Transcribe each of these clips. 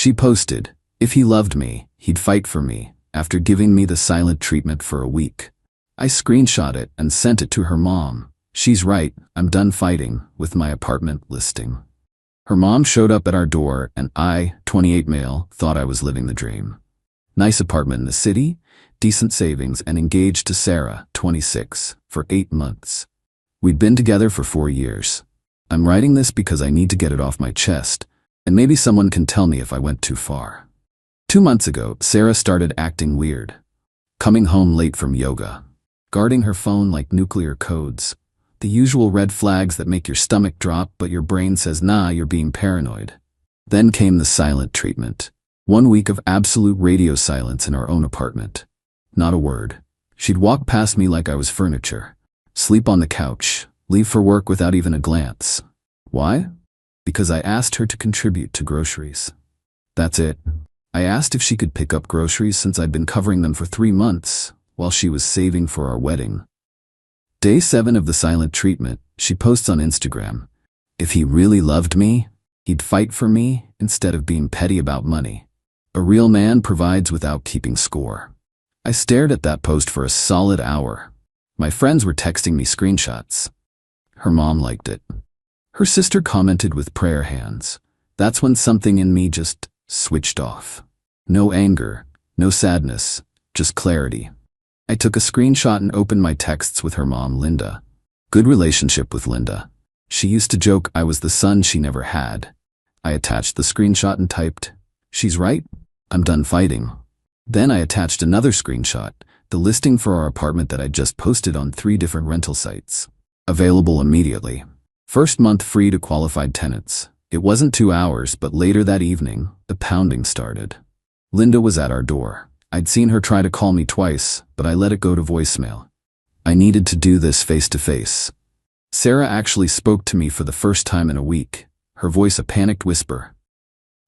She posted, "If he loved me, he'd fight for me," after giving me the silent treatment for a week. I screenshot it and sent it to her mom. "She's right, I'm done fighting," with my apartment listing. Her mom showed up at our door and I, 28 male, thought I was living the dream. Nice apartment in the city, decent savings, and engaged to Sarah, 26, for 8 months. We'd been together for 4 years. I'm writing this because I need to get it off my chest, and maybe someone can tell me if I went too far. 2 months ago, Sarah started acting weird. Coming home late from yoga. Guarding her phone like nuclear codes. The usual red flags that make your stomach drop, but your brain says, nah, you're being paranoid. Then came the silent treatment. 1 week of absolute radio silence in our own apartment. Not a word. She'd walk past me like I was furniture. Sleep on the couch. Leave for work without even a glance. Why? Because I asked her to contribute to groceries. That's it. I asked if she could pick up groceries since I'd been covering them for 3 months, while she was saving for our wedding. Day 7 of the silent treatment, she posts on Instagram, "If he really loved me, he'd fight for me instead of being petty about money. A real man provides without keeping score." I stared at that post for a solid hour. My friends were texting me screenshots. Her mom liked it. Her sister commented with prayer hands. That's when something in me just switched off. No anger, no sadness, just clarity. I took a screenshot and opened my texts with her mom, Linda. Good relationship with Linda. She used to joke I was the son she never had. I attached the screenshot and typed, "She's right, I'm done fighting." Then I attached another screenshot, the listing for our apartment that I just posted on 3 different rental sites. Available immediately. First month free to qualified tenants. It wasn't 2 hours, but later that evening, the pounding started. Linda was at our door. I'd seen her try to call me twice, but I let it go to voicemail. I needed to do this face to face. Sarah actually spoke to me for the first time in a week, her voice a panicked whisper.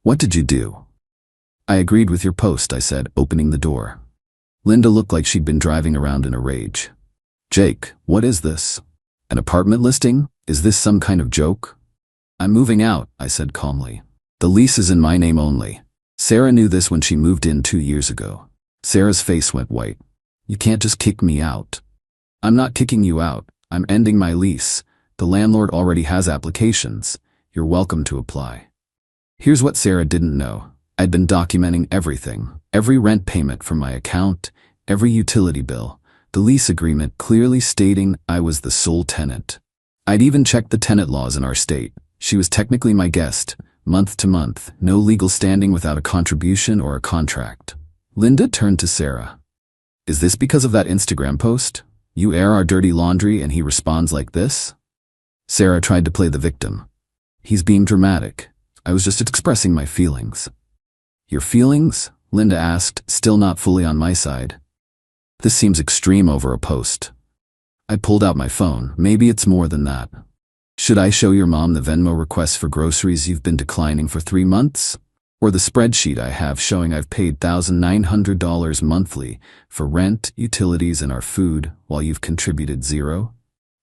"What did you do?" "I agreed with your post," I said, opening the door. Linda looked like she'd been driving around in a rage. "Jake, what is this? An apartment listing? Is this some kind of joke?" "I'm moving out," I said calmly. "The lease is in my name only." Sarah knew this when she moved in 2 years ago. Sarah's face went white. "You can't just kick me out." "I'm not kicking you out. I'm ending my lease. The landlord already has applications. You're welcome to apply." Here's what Sarah didn't know. I'd been documenting everything. Every rent payment from my account, every utility bill, the lease agreement clearly stating I was the sole tenant. I'd even checked the tenant laws in our state. She was technically my guest, month to month, no legal standing without a contribution or a contract. Linda turned to Sarah. "Is this because of that Instagram post? You air our dirty laundry and he responds like this?" Sarah tried to play the victim. "He's being dramatic. I was just expressing my feelings." "Your feelings?" Linda asked, still not fully on my side. "This seems extreme over a post." I pulled out my phone. "Maybe it's more than that. Should I show your mom the Venmo requests for groceries you've been declining for 3 months? Or the spreadsheet I have showing I've paid $1,900 monthly for rent, utilities, and our food while you've contributed 0?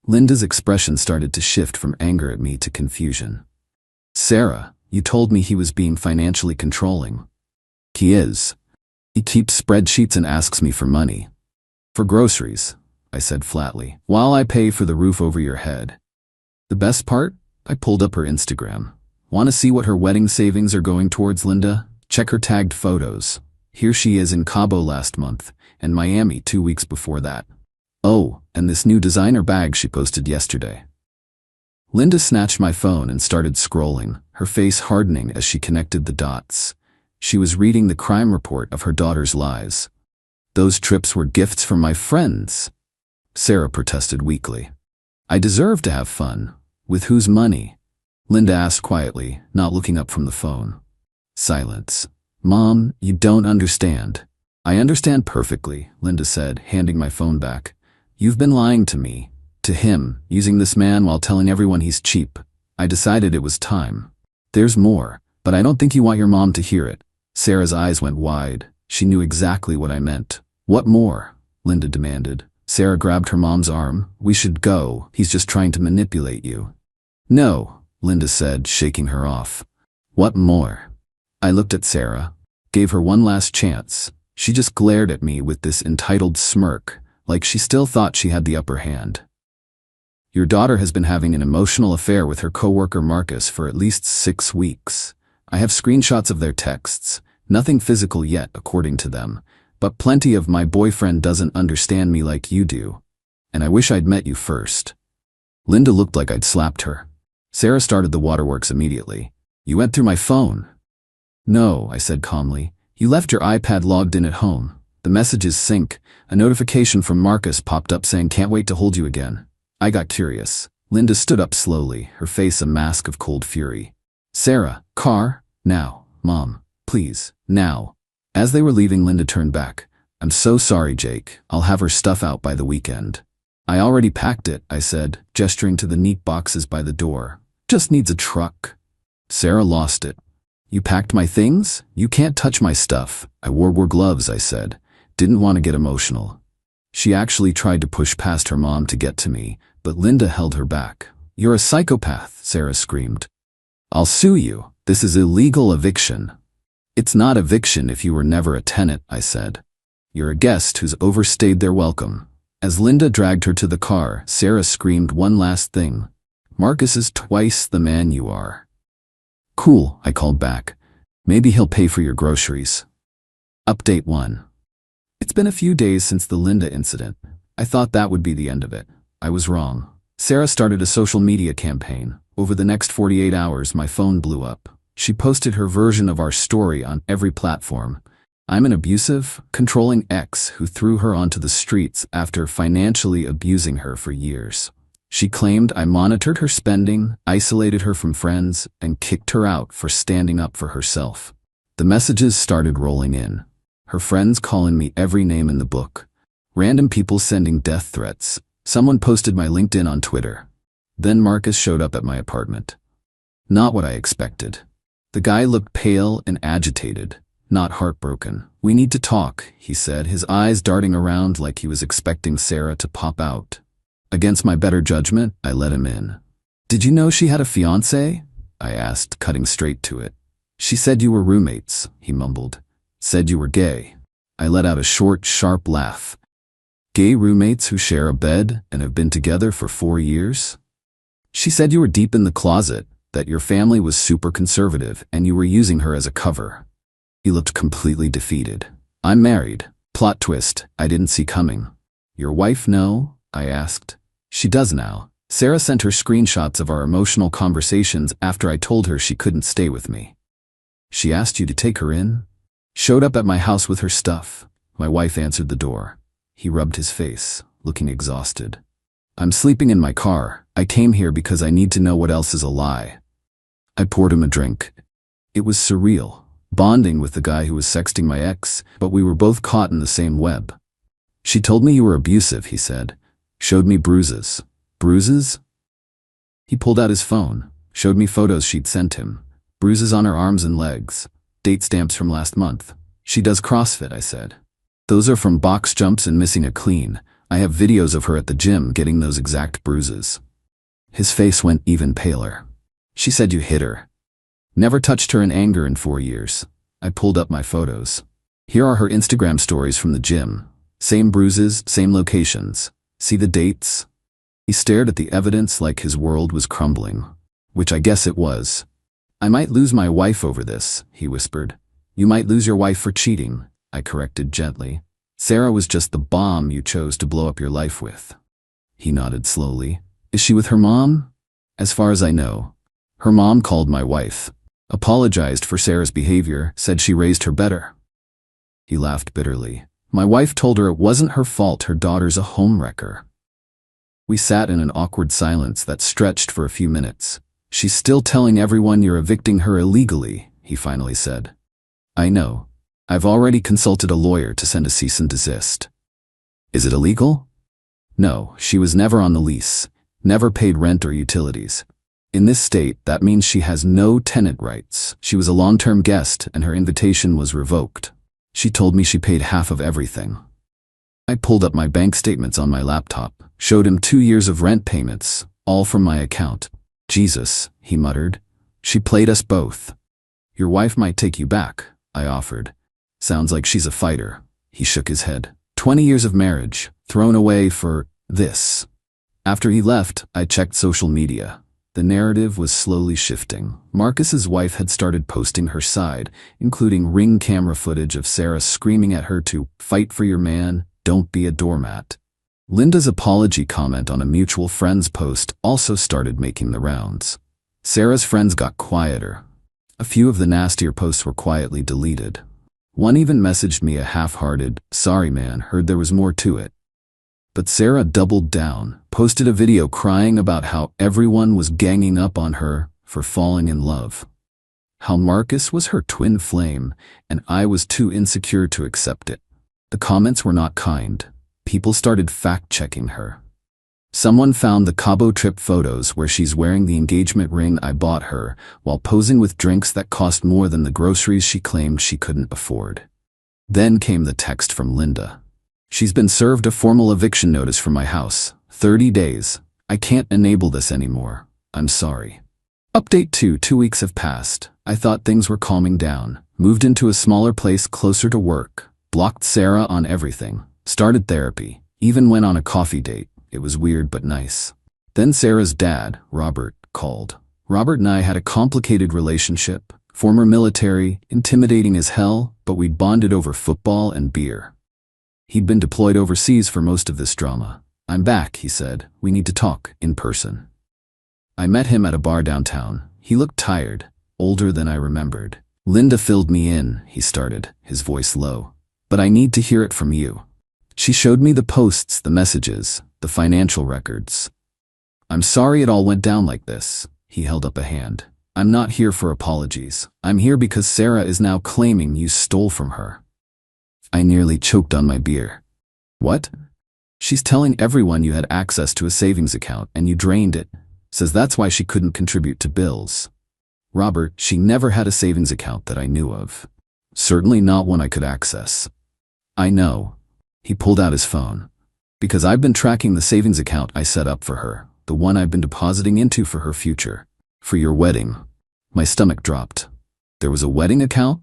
Linda's expression started to shift from anger at me to confusion. "Sarah, you told me he was being financially controlling." "He is. He keeps spreadsheets and asks me for money." "For groceries," I said flatly, "while I pay for the roof over your head." The best part? I pulled up her Instagram. Want to see what her wedding savings are going towards, Linda? Check her tagged photos. Here she is in Cabo last month, and Miami 2 weeks before that. Oh, and this new designer bag she posted yesterday. Linda snatched my phone and started scrolling, her face hardening as she connected the dots. She was reading the crime report of her daughter's lies. "Those trips were gifts from my friends," Sarah protested weakly. "I deserve to have fun. With whose money?" Linda asked quietly, not looking up from the phone. Silence. "Mom, you don't understand." "I understand perfectly," Linda said, handing my phone back. "You've been lying to me, to him, using this man while telling everyone he's cheap. I decided it was time. There's more, but I don't think you want your mom to hear it." Sarah's eyes went wide. She knew exactly what I meant. "What more?" Linda demanded. Sarah grabbed her mom's arm. "We should go. He's just trying to manipulate you." "No," Linda said, shaking her off. "What more?" I looked at Sarah, gave her one last chance. She just glared at me with this entitled smirk, like she still thought she had the upper hand. Your daughter has been having an emotional affair with her coworker Marcus for at least 6 weeks. I have screenshots of their texts, nothing physical yet according to them, but plenty of my boyfriend doesn't understand me like you do. And I wish I'd met you first. Linda looked like I'd slapped her. Sarah started the waterworks immediately. You went through my phone. No, I said calmly. You left your iPad logged in at home. The messages sync. A notification from Marcus popped up saying can't wait to hold you again. I got curious. Linda stood up slowly, her face a mask of cold fury. Sarah, car, now. Mom, please, now. As they were leaving, Linda turned back. I'm so sorry, Jake. I'll have her stuff out by the weekend. I already packed it, I said, gesturing to the neat boxes by the door. Just needs a truck. Sarah lost it. You packed my things? You can't touch my stuff. I wore gloves, I said. Didn't want to get emotional. She actually tried to push past her mom to get to me, but Linda held her back. You're a psychopath, Sarah screamed. I'll sue you. This is illegal eviction. It's not eviction if you were never a tenant, I said. You're a guest who's overstayed their welcome. As Linda dragged her to the car, Sarah screamed one last thing. Marcus is twice the man you are. Cool, I called back. Maybe he'll pay for your groceries. Update 1. It's been a few days since the Linda incident. I thought that would be the end of it. I was wrong. Sarah started a social media campaign. Over the next 48 hours, my phone blew up. She posted her version of our story on every platform. I'm an abusive, controlling ex who threw her onto the streets after financially abusing her for years. She claimed I monitored her spending, isolated her from friends, and kicked her out for standing up for herself. The messages started rolling in. Her friends calling me every name in the book. Random people sending death threats. Someone posted my LinkedIn on Twitter. Then Marcus showed up at my apartment. Not what I expected. The guy looked pale and agitated, not heartbroken. We need to talk, he said, his eyes darting around like he was expecting Sarah to pop out. Against my better judgment, I let him in. Did you know she had a fiancé? I asked, cutting straight to it. She said you were roommates, he mumbled. Said you were gay. I let out a short, sharp laugh. Gay roommates who share a bed and have been together for 4 years? She said you were deep in the closet, that your family was super conservative and you were using her as a cover. He looked completely defeated. I'm married. Plot twist I didn't see coming. Your wife know? I asked. She does now. Sarah sent her screenshots of our emotional conversations after I told her she couldn't stay with me. She asked you to take her in? Showed up at my house with her stuff. My wife answered the door. He rubbed his face, looking exhausted. I'm sleeping in my car. I came here because I need to know what else is a lie. I poured him a drink. It was surreal, bonding with the guy who was sexting my ex, but we were both caught in the same web. She told me you were abusive, he said. Showed me bruises. Bruises? He pulled out his phone, showed me photos she'd sent him. Bruises on her arms and legs. Date stamps from last month. She does CrossFit, I said. Those are from box jumps and missing a clean. I have videos of her at the gym getting those exact bruises. His face went even paler. She said you hit her. Never touched her in anger in 4 years. I pulled up my photos. Here are her Instagram stories from the gym. Same bruises, same locations. See the dates? He stared at the evidence like his world was crumbling, which I guess it was. I might lose my wife over this, he whispered. You might lose your wife for cheating, I corrected gently. Sarah was just the bomb you chose to blow up your life with. He nodded slowly. Is she with her mom? As far as I know. Her mom called my wife, apologized for Sarah's behavior, said she raised her better. He laughed bitterly. My wife told her it wasn't her fault her daughter's a homewrecker. We sat in an awkward silence that stretched for a few minutes. She's still telling everyone you're evicting her illegally, he finally said. I know. I've already consulted a lawyer to send a cease and desist. Is it illegal? No, she was never on the lease, never paid rent or utilities. In this state, that means she has no tenant rights. She was a long-term guest and her invitation was revoked. She told me she paid half of everything. I pulled up my bank statements on my laptop, showed him 2 years of rent payments, all from my account. Jesus, he muttered. She played us both. Your wife might take you back, I offered. Sounds like she's a fighter. He shook his head. 20 years of marriage, thrown away for this. After he left, I checked social media. The narrative was slowly shifting. Marcus's wife had started posting her side, including ring camera footage of Sarah screaming at her to fight for your man, don't be a doormat. Linda's apology comment on a mutual friend's post also started making the rounds. Sarah's friends got quieter. A few of the nastier posts were quietly deleted. One even messaged me a half-hearted, sorry man, heard there was more to it. But Sarah doubled down, posted a video crying about how everyone was ganging up on her for falling in love. How Marcus was her twin flame, and I was too insecure to accept it. The comments were not kind. People started fact-checking her. Someone found the Cabo trip photos where she's wearing the engagement ring I bought her while posing with drinks that cost more than the groceries she claimed she couldn't afford. Then came the text from Linda. She's been served a formal eviction notice from my house. 30 days. I can't enable this anymore. I'm sorry. Update 2. 2 weeks have passed. I thought things were calming down. Moved into a smaller place closer to work. Blocked Sarah on everything. Started therapy. Even went on a coffee date. It was weird but nice. Then Sarah's dad, Robert, called. Robert and I had a complicated relationship. Former military, intimidating as hell, but we'd bonded over football and beer. He'd been deployed overseas for most of this drama. I'm back, he said. We need to talk, in person. I met him at a bar downtown. He looked tired, older than I remembered. Linda filled me in, he started, his voice low. But I need to hear it from you. She showed me the posts, the messages, the financial records. I'm sorry it all went down like this. He held up a hand. I'm not here for apologies. I'm here because Sarah is now claiming you stole from her. I nearly choked on my beer. What? She's telling everyone you had access to a savings account and you drained it. Says that's why she couldn't contribute to bills. Robert, she never had a savings account that I knew of. Certainly not one I could access. I know. He pulled out his phone. Because I've been tracking the savings account I set up for her, the one I've been depositing into for her future. For your wedding. My stomach dropped. There was a wedding account?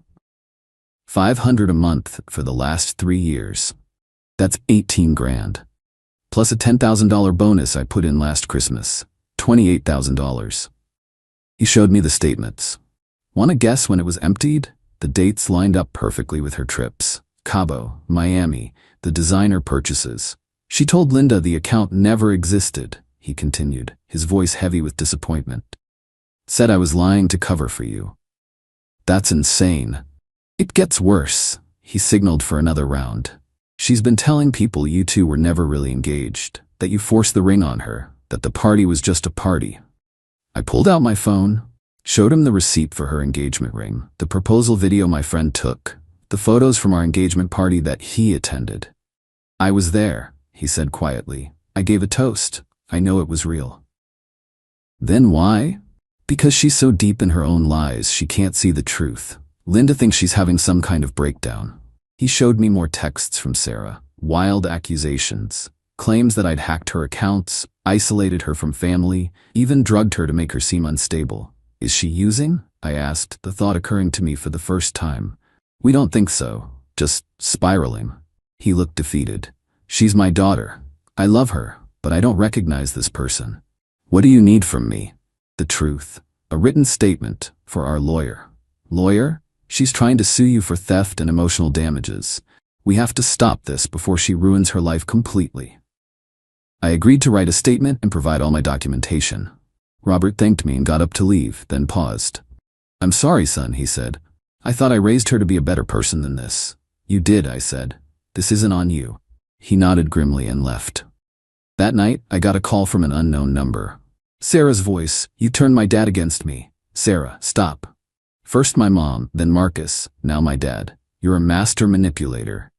$500 a month for the last 3 years. That's 18 grand. Plus a $10,000 bonus I put in last Christmas. $28,000. He showed me the statements. Want to guess when it was emptied? The dates lined up perfectly with her trips. Cabo, Miami, the designer purchases. She told Linda the account never existed, he continued, his voice heavy with disappointment. Said I was lying to cover for you. That's insane. It gets worse. He signaled for another round. She's been telling people you two were never really engaged, that you forced the ring on her, that the party was just a party. I pulled out my phone, showed him the receipt for her engagement ring, the proposal video my friend took, the photos from our engagement party that he attended. I was there, he said quietly. I gave a toast. I know it was real. Then why? Because she's so deep in her own lies, she can't see the truth. Linda thinks she's having some kind of breakdown. He showed me more texts from Sarah, wild accusations, claims that I'd hacked her accounts, isolated her from family, even drugged her to make her seem unstable. Is she using? I asked, the thought occurring to me for the first time. We don't think so, just spiraling. He looked defeated. She's my daughter. I love her, but I don't recognize this person. What do you need from me? The truth. A written statement for our lawyer. Lawyer? She's trying to sue you for theft and emotional damages. We have to stop this before she ruins her life completely. I agreed to write a statement and provide all my documentation. Robert thanked me and got up to leave, then paused. I'm sorry, son, he said. I thought I raised her to be a better person than this. You did, I said. This isn't on you. He nodded grimly and left. That night, I got a call from an unknown number. Sarah's voice, you turned my dad against me. Sarah, stop. First my mom, then Marcus, now my dad. You're a master manipulator.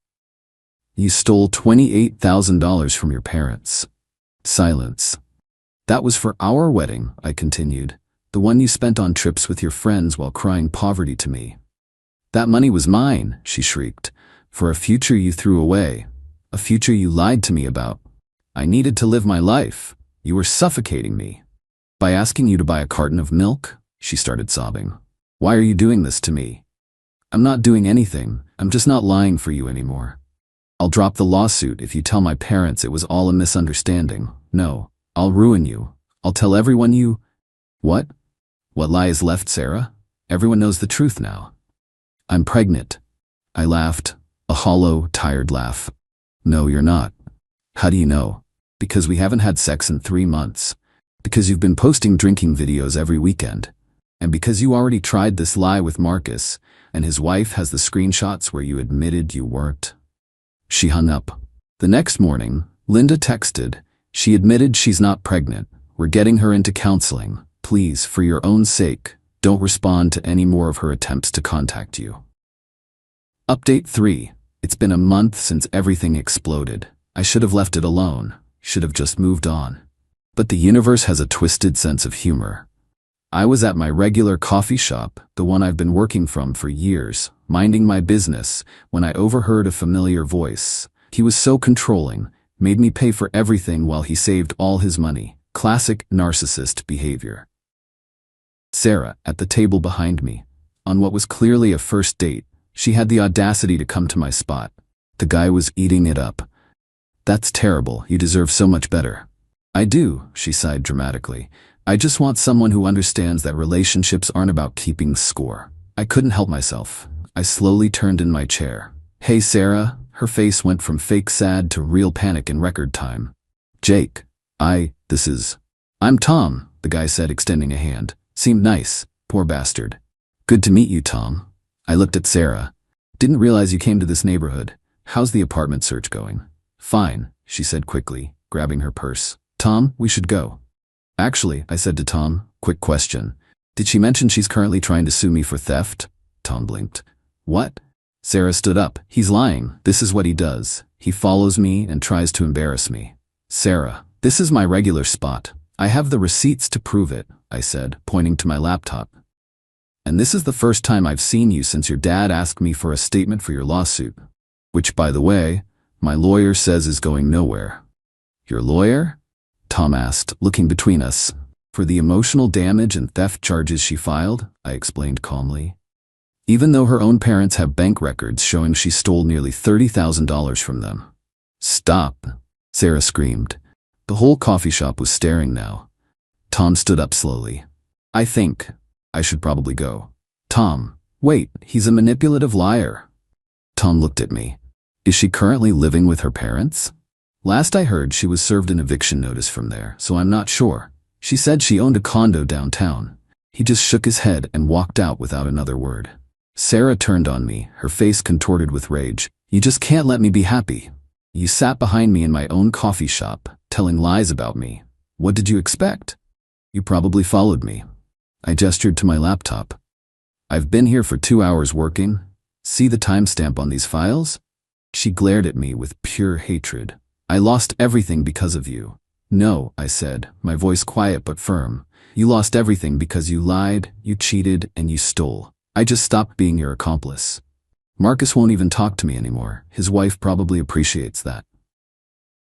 You stole $28,000 from your parents. Silence. That was for our wedding, I continued. The one you spent on trips with your friends while crying poverty to me. That money was mine, she shrieked, for a future you threw away, a future you lied to me about. I needed to live my life. You were suffocating me. By asking you to buy a carton of milk, she started sobbing. Why are you doing this to me? I'm not doing anything. I'm just not lying for you anymore. I'll drop the lawsuit if you tell my parents it was all a misunderstanding. No, I'll ruin you. I'll tell everyone you... What? What lie is left, Sarah? Everyone knows the truth now. I'm pregnant. I laughed, a hollow, tired laugh. No, you're not. How do you know? Because we haven't had sex in 3 months. Because you've been posting drinking videos every weekend. And because you already tried this lie with Marcus, and his wife has the screenshots where you admitted you weren't. She hung up. The next morning, Linda texted. She admitted she's not pregnant. We're getting her into counseling. Please, for your own sake, don't respond to any more of her attempts to contact you. Update 3. It's been a month since everything exploded. I should have left it alone. Should have just moved on. But the universe has a twisted sense of humor. I was at my regular coffee shop, the one I've been working from for years, minding my business, when I overheard a familiar voice. He was so controlling, made me pay for everything while he saved all his money. Classic narcissist behavior. Sarah, at the table behind me. On what was clearly a first date, she had the audacity to come to my spot. The guy was eating it up. That's terrible. You deserve so much better. I do, she sighed dramatically. I just want someone who understands that relationships aren't about keeping score. I couldn't help myself. I slowly turned in my chair. Hey, Sarah. Her face went from fake sad to real panic in record time. Jake. I'm Tom, the guy said, extending a hand. Seemed nice. Poor bastard. Good to meet you, Tom. I looked at Sarah. Didn't realize you came to this neighborhood. How's the apartment search going? Fine, she said quickly, grabbing her purse. Tom, we should go. Actually, I said to Tom, quick question. Did she mention she's currently trying to sue me for theft? Tom blinked. What? Sarah stood up. He's lying. This is what he does. He follows me and tries to embarrass me. Sarah, this is my regular spot. I have the receipts to prove it, I said, pointing to my laptop. And this is the first time I've seen you since your dad asked me for a statement for your lawsuit. Which, by the way, my lawyer says is going nowhere. Your lawyer? Tom asked, looking between us. For the emotional damage and theft charges she filed, I explained calmly. Even though her own parents have bank records showing she stole nearly $30,000 from them. Stop, Sarah screamed. The whole coffee shop was staring now. Tom stood up slowly. I think I should probably go. Tom, wait, he's a manipulative liar. Tom looked at me. Is she currently living with her parents? Last I heard, she was served an eviction notice from there, so I'm not sure. She said she owned a condo downtown. He just shook his head and walked out without another word. Sarah turned on me, her face contorted with rage. You just can't let me be happy. You sat behind me in my own coffee shop, telling lies about me. What did you expect? You probably followed me. I gestured to my laptop. I've been here for 2 hours working. See the timestamp on these files? She glared at me with pure hatred. I lost everything because of you. No, I said, my voice quiet but firm. You lost everything because you lied, you cheated, and you stole. I just stopped being your accomplice. Marcus won't even talk to me anymore. His wife probably appreciates that.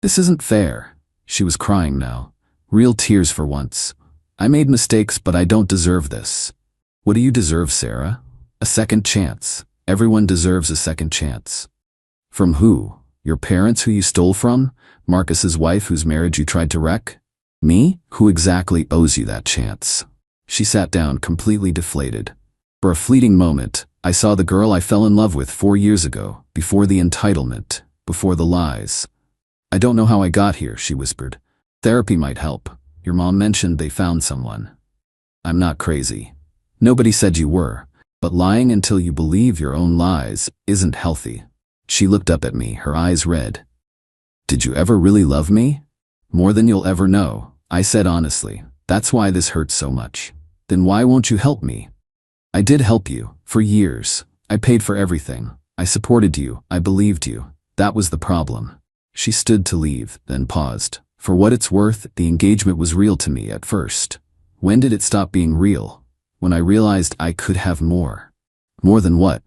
This isn't fair. She was crying now. Real tears for once. I made mistakes, but I don't deserve this. What do you deserve, Sarah? A second chance. Everyone deserves a second chance. From who? Your parents who you stole from? Marcus's wife whose marriage you tried to wreck? Me? Who exactly owes you that chance? She sat down, completely deflated. For a fleeting moment, I saw the girl I fell in love with 4 years ago, before the entitlement, before the lies. I don't know how I got here, she whispered. Therapy might help. Your mom mentioned they found someone. I'm not crazy. Nobody said you were, but lying until you believe your own lies isn't healthy. She looked up at me, her eyes red. Did you ever really love me? More than you'll ever know, I said honestly. That's why this hurts so much. Then why won't you help me? I did help you, for years. I paid for everything. I supported you. I believed you. That was the problem. She stood to leave, then paused. For what it's worth, the engagement was real to me at first. When did it stop being real? When I realized I could have more. More than what?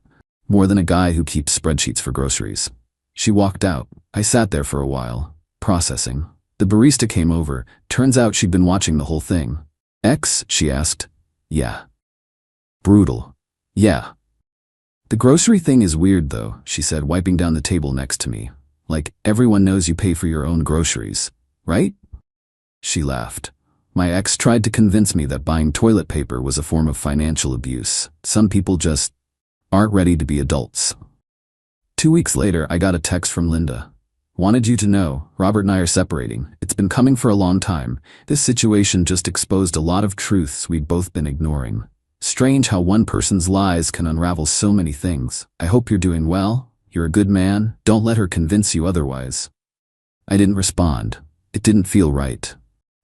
More than a guy who keeps spreadsheets for groceries. She walked out. I sat there for a while, processing. The barista came over. Turns out she'd been watching the whole thing. Ex? She asked. Yeah. Brutal. Yeah. The grocery thing is weird though, she said, wiping down the table next to me. Like, everyone knows you pay for your own groceries, right? She laughed. My ex tried to convince me that buying toilet paper was a form of financial abuse. Some people just aren't ready to be adults. 2 weeks later, I got a text from Linda. Wanted you to know, Robert and I are separating. It's been coming for a long time. This situation just exposed a lot of truths we'd both been ignoring. Strange how one person's lies can unravel so many things. I hope you're doing well. You're a good man. Don't let her convince you otherwise. I didn't respond. It didn't feel right.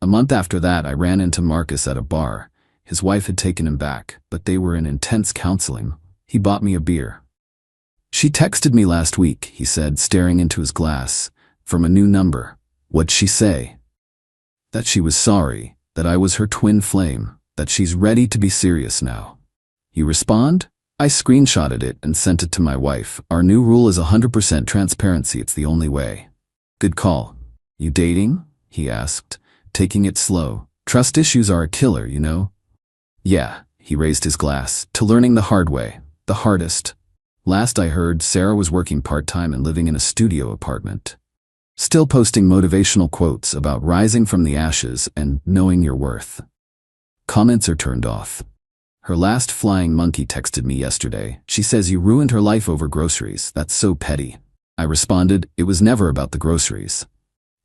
A month after that, I ran into Marcus at a bar. His wife had taken him back, but they were in intense counseling. He bought me a beer. She texted me last week, he said, staring into his glass, from a new number. What'd she say? That she was sorry, that I was her twin flame, that she's ready to be serious now. You respond? I screenshotted it and sent it to my wife. Our new rule is 100% transparency. It's the only way. Good call. You dating? He asked, taking it slow. Trust issues are a killer, you know? Yeah, he raised his glass, to learning the hard way, the hardest. Last I heard, Sarah was working part-time and living in a studio apartment. Still posting motivational quotes about rising from the ashes and knowing your worth. Comments are turned off. Her last flying monkey texted me yesterday. She says you ruined her life over groceries. That's so petty. I responded, it was never about the groceries.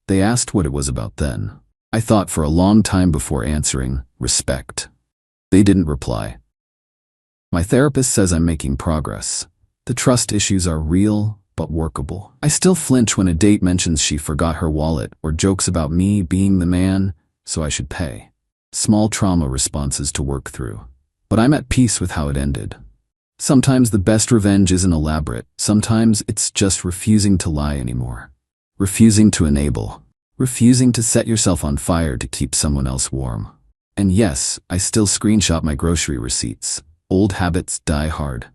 They asked what it was about then. I thought for a long time before answering, respect. They didn't reply. My therapist says I'm making progress. The trust issues are real, but workable. I still flinch when a date mentions she forgot her wallet or jokes about me being the man, so I should pay. Small trauma responses to work through. But I'm at peace with how it ended. Sometimes the best revenge isn't elaborate. Sometimes it's just refusing to lie anymore. Refusing to enable. Refusing to set yourself on fire to keep someone else warm. And yes, I still screenshot my grocery receipts. Old habits die hard.